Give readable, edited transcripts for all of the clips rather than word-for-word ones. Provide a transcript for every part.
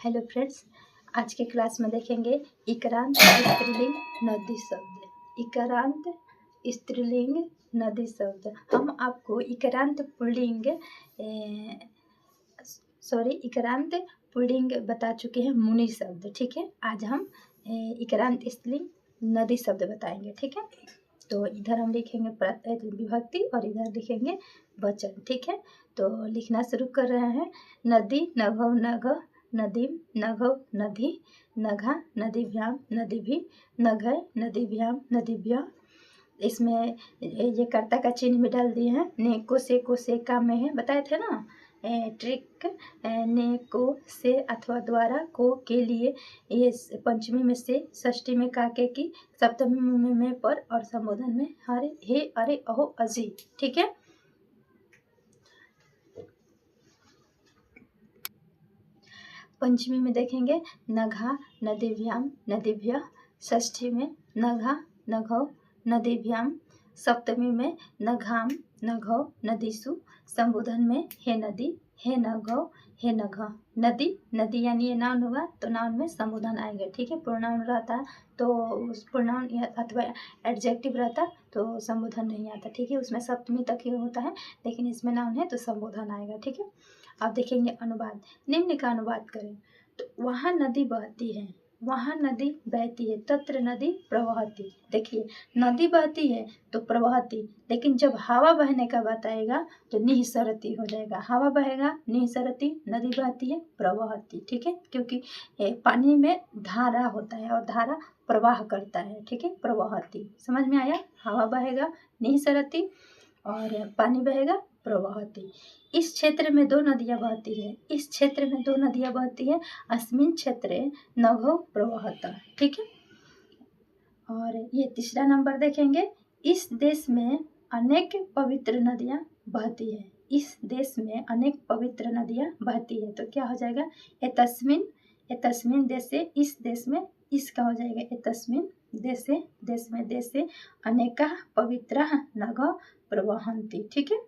Hello friends, आज के class में देखेंगे इकारांत स्त्रीलिंग नदी शब्द। इकारांत स्त्रीलिंग नदी शब्द। हम आपको इकारांत पुल्लिंग इकारांत पुल्लिंग बता चुके हैं मुनि शब्द। ठीक है, आज हम इकारांत स्त्रीलिंग नदी शब्द बताएंगे। ठीक है, तो इधर हम लिखेंगे विभक्ति और इधर लिखेंगे वचन। ठीक है, तो लिखना शुरू कर रहे हैं। नदी, नभौ, नघ, नदीम, नघौ, नदी, नघा, नदीभ्याम, नदीभि, नघय, नदीभ्याम, नदीभ्य। इसमें ये कर्ता का चिन्ह भी डाल दिए हैं। ने को से का में है, बताए थे ना ट्रिक। ने को से अथवा द्वारा को के लिए ये पंचमी में से, षष्ठी में काके की, सप्तमी में पर और संबोधन में हरे, हे, अरे, अहो, अजी। ठीक है, पंचमी में देखेंगे नघा, नदीभ्याम, नदीभ्य। षष्ठी में नघा, नघौ, नदीभ्याम। सप्तमी में नघाम, नघौ, नदीसु। संबोधन में हे नदी, हे नघौ, हे नघ। नदी, नदी यानी ये नाउन हुआ तो नाउन में संबोधन आएंगे। ठीक है, प्रोनाउन रहता तो उस प्रोनाउन अथवा एडजेक्टिव रहता तो संबोधन नहीं आता। ठीक है, उसमें सप्तमी तक ही होता है, लेकिन इसमें नाउन है तो संबोधन आएगा। ठीक है, अब देखेंगे अनुवाद। निम्न का अनुवाद करें तो वहाँ नदी बहती है, वहाँ नदी बहती है, तत्र नदी प्रवहती। देखिए, नदी बहती है तो प्रवहती, लेकिन जब हवा बहने का बात आएगा तो निःसरती हो जाएगा। हवा बहेगा निःसरती, नदी बहती है प्रवहती। ठीक है, क्योंकि पानी में धारा होता है और धारा प्रवाह करता है। ठीक है, प्रवहती समझ में आया। हवा बहेगा निःसरती और पानी बहेगा प्रवहती। इस क्षेत्र में दो नदियां बहती है, इस क्षेत्र में दो नदियां बहती है। अस्मिन् क्षेत्रे नभो प्रवहता। ठीक है, और ये तीसरा नंबर देखेंगे। इस देश में अनेक पवित्र नदियां बहती है, इस देश में अनेक पवित्र नदियां बहती है। तो क्या हो जाएगा, एतस्मिन् देशे, इस देश में, इसका हो जाएगा एतस्मिन् देशे, देश में, देशे अनेका पवित्र नगो प्रवहन्ति। ठीक है,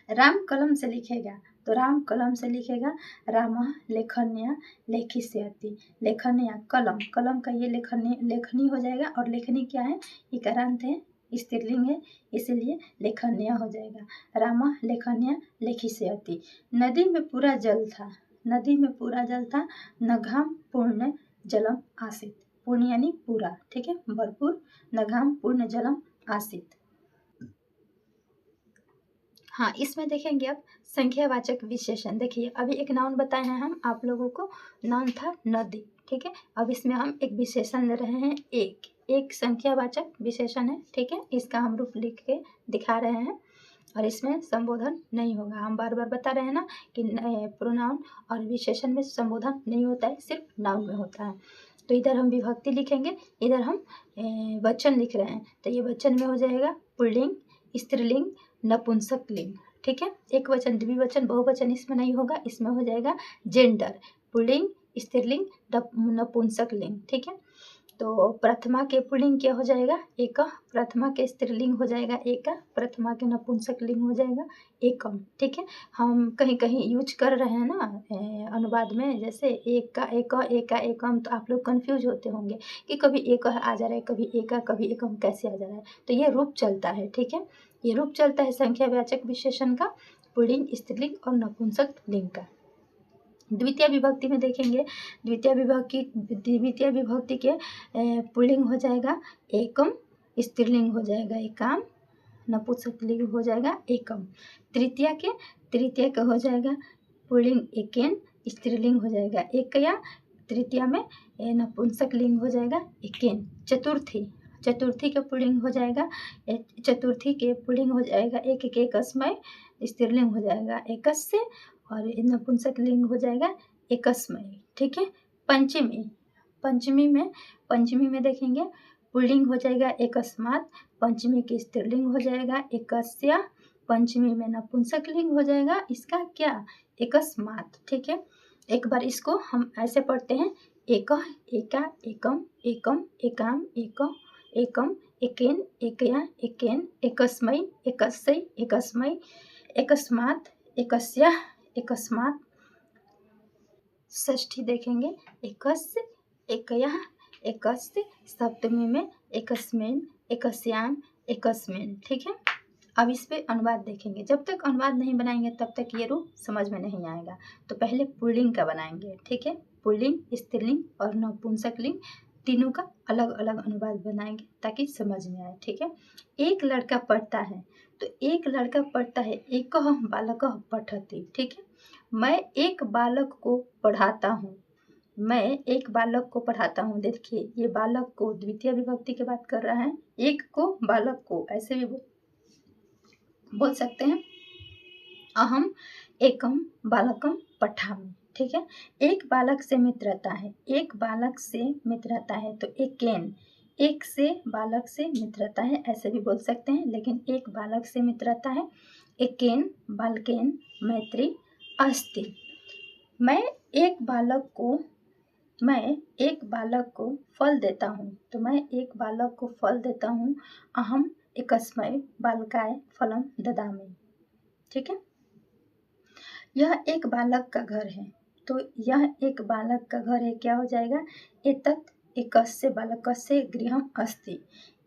राम कलम से लिखेगा तो राम कलम से लिखेगा राम लेखन्या लेखिष्यति। लेखन्या कलम, कलम का ये लेखनी हो जाएगा। और लेखनी क्या है, इकारांत है, स्त्रीलिंग है, इसीलिए लेखन्या हो जाएगा। राम लेखन्या लेखिष्यति। नदी में पूरा जल था, नदी में पूरा जल था। नघाम पूर्ण जलम आसित। पूर्ण यानी पूरा। ठीक है, भरपूर। नघाम पूर्ण जलम आसित। हाँ, इसमें देखेंगे अब संख्यावाचक विशेषण। देखिए, अभी एक नाउन बताए हैं हम आप लोगों को, नाउन था नदी। ठीक है, अब इसमें हम एक विशेषण ले रहे हैं, एक संख्यावाचक विशेषण है। ठीक है, इसका हम रूप लिख के दिखा रहे हैं और इसमें संबोधन नहीं होगा। हम बार बार बता रहे हैं ना कि प्रोनाउन और विशेषण में संबोधन नहीं होता है, सिर्फ नाउन में होता है। तो इधर हम विभक्ति लिखेंगे, इधर हम वचन लिख रहे हैं। तो ये वचन में हो जाएगा पुल्लिंग, स्त्रीलिंग, नपुंसकलिंग। ठीक है, एक वचन, द्विवचन, बहुवचन इसमें नहीं होगा, इसमें हो जाएगा जेंडर, पुल्लिंग, स्त्रीलिंग, नपुंसकलिंग। ठीक है, तो प्रथमा के पुल्लिंग क्या हो जाएगा, एक। प्रथमा के स्त्रीलिंग हो जाएगा एक। प्रथमा के नपुंसकलिंग हो जाएगा एकम। ठीक है, हम कहीं कहीं यूज कर रहे हैं ना अनुवाद में, जैसे एक का एक, एक का एकम, तो आप लोग कंफ्यूज होते होंगे कि कभी एक आ जा रहा है, कभी एक का, कभी एकम, कैसे आ जा रहा है। तो ये रूप चलता है। ठीक है, ये रूप चलता है संख्यावाचक विशेषण का, पुल्लिंग, स्त्रीलिंग और नपुंसकलिंग का। द्वितीय विभक्ति में देखेंगे, द्वितीय विभक्ति के पुल्लिंग हो जाएगा एकम, स्त्रीलिंग हो जाएगा एकाम, नपुंसकलिंग हो जाएगा एकम। तृतीय का हो जाएगा पुल्लिंग एकेन, स्त्रीलिंग हो जाएगा एकया। तृतीया में नपुंसकलिंग हो जाएगा एकेन। चतुर्थी के पुल्लिंग हो जाएगा, चतुर्थी के पुल्लिंग हो जाएगा एक एक एकस्मय, स्त्रीलिंग हो जाएगा एकस्य और नपुंसकलिंग हो जाएगा एकस्मय। ठीक है, पंचमी में देखेंगे पुल्लिंग हो जाएगा एकस्मात्, पंचमी की स्त्रीलिंग हो जाएगा एकस्या, पंचमी में नपुंसकलिंग हो जाएगा इसका क्या, एकस्मात्। ठीक है, एक बार इसको हम ऐसे पढ़ते हैं, एक, एका, एकम, एकम, एकाम, एको, एकम, एकेन, एकया, एकेन, एकस्मै, एकस्यै, एकस्मै, एकस्मात्, एकस्या, एकस्मात्, षष्ठी देखेंगे एकस्य एकयः एकस्य, सप्तमी में एकस्मिन् एकस्याम एकस्मिन्। ठीक है, अब इस पे अनुवाद देखेंगे। जब तक अनुवाद नहीं बनाएंगे तब तक ये रूप समझ में नहीं आएगा। तो पहले पुल्लिंग का बनाएंगे। ठीक है, पुल्लिंग, स्त्रीलिंग और नपुंसकलिंग तीनों का अलग अलग अनुवाद बनाएंगे ताकि समझ में आए। ठीक है, एक लड़का पढ़ता है, तो एक लड़का पढ़ता है, एकः बालकः पठति। ठीक है, मैं एक बालक को पढ़ाता हूँ, मैं एक बालक को पढ़ाता हूँ। देखिए ये बालक को द्वितीय विभक्ति की बात कर रहा है, एक को बालक को ऐसे भी बोल सकते हैं। अहम एकम बालकम पठामि। ठीक है, एक बालक से मित्रता है, एक बालक से मित्रता है, तो एकेन, एक से बालक से मित्रता है ऐसे भी बोल सकते हैं, लेकिन एक बालक से मित्रता है। एकेन बालकेन मैत्री अस्ति। मैं एक बालक को फल देता हूँ, तो मैं एक बालक को फल देता हूँ। अहम एकस्मै बालकाय फलम ददामि। ठीक है, यह एक बालक का घर है, तो यह एक बालक का घर है, क्या हो जाएगा, एतत् एकस्य बालकस्य गृहम् अस्ति।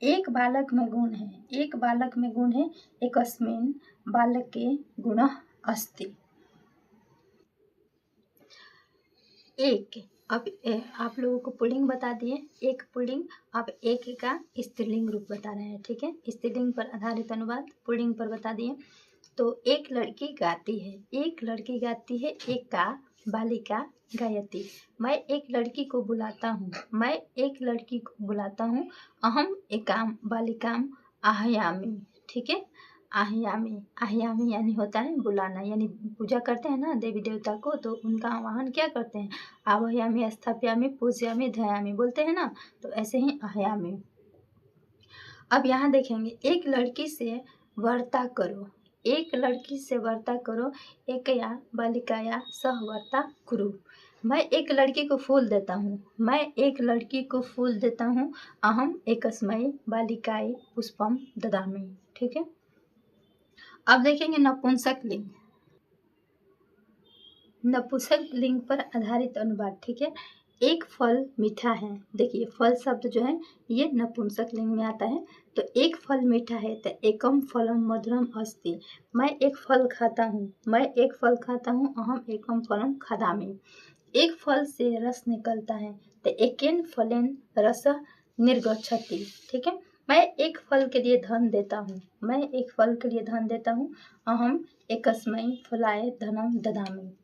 एक बालक में गुण है, एक बालक में गुण है, एकस्मिन् बालके गुणः अस्ति। एक, अब आप लोगों को पुल्लिंग बता दिए, एक पुल्लिंग। अब एक का स्त्रीलिंग रूप बता रहे हैं। ठीक है, स्त्रीलिंग पर आधारित अनुवाद पुल्लिंग पर बता दिए। तो एक लड़की गाती है, एक लड़की गाती है, एक का बालिका गायति। मैं एक लड़की को बुलाता हूँ, मैं एक लड़की को बुलाता हूँ। अहम एकाम बालिकाम आह्यामि। ठीक है, आह्यामी, आह्यामी यानी होता है बुलाना, यानी पूजा करते हैं ना देवी देवता को, तो उनका आवाहन क्या करते हैं, आह्यामी, स्थाप्यामी, पूज्यामी, धयामी बोलते हैं ना, तो ऐसे ही आह्यामी। अब यहाँ देखेंगे, एक लड़की से वार्ता करो, एक लड़की से वार्ता करो, एकया बालिकाया सह वार्ता कुरु। मैं एक लड़की को फूल देता हूँ, मैं एक लड़की को फूल देता हूँ। अहम एकस्मै बालिकाय पुष्पम ददामि। ठीक है, अब देखेंगे नपुंसक लिंग, नपुंसक लिंग पर आधारित अनुवाद। ठीक है, एक फल मीठा है, देखिए फल शब्द जो है ये नपुंसक लिंग में आता है। तो एक फल मीठा है, तो एकम फलम मधुरम अस्ति। मैं एक फल खाता हूँ, मैं एक फल खाता हूँ। अहम एकम फलम खादामि। एक फल से रस निकलता है, तो एकेन फलेन रस निर्गच्छति। ठीक है, मैं एक फल के लिए धन देता हूँ, मैं एक फल के लिए धन देता हूँ। अहम एकस्मै फलाय धनम ददामि।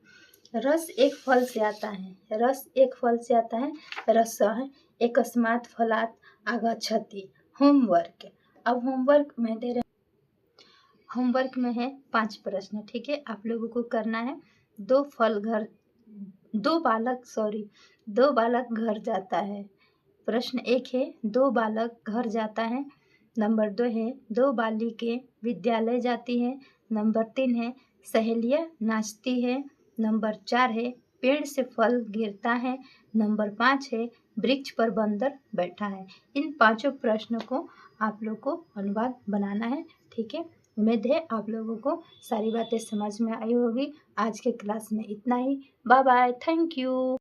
रस एक फल से आता है, रस एक फल से आता है। रसः एकस्मात् फलात् आगच्छति। होमवर्क, अब होमवर्क में दे रहे, होमवर्क में है 5 प्रश्न। ठीक है, आप लोगों को करना है। दो बालक घर जाता है। प्रश्न 1 है, 2 बालक घर जाता है। नंबर 2 है, 2 बालिकें विद्यालय जाती है। नंबर 3 है, सहेलियाँ नाचती है। नंबर 4 है, पेड़ से फल गिरता है। नंबर 5 है, वृक्ष पर बंदर बैठा है। इन 5 प्रश्नों को आप लोग को अनुवाद बनाना है। ठीक है, उम्मीद है आप लोगों को सारी बातें समझ में आई होगी। आज के क्लास में इतना ही। Bye bye, thank you.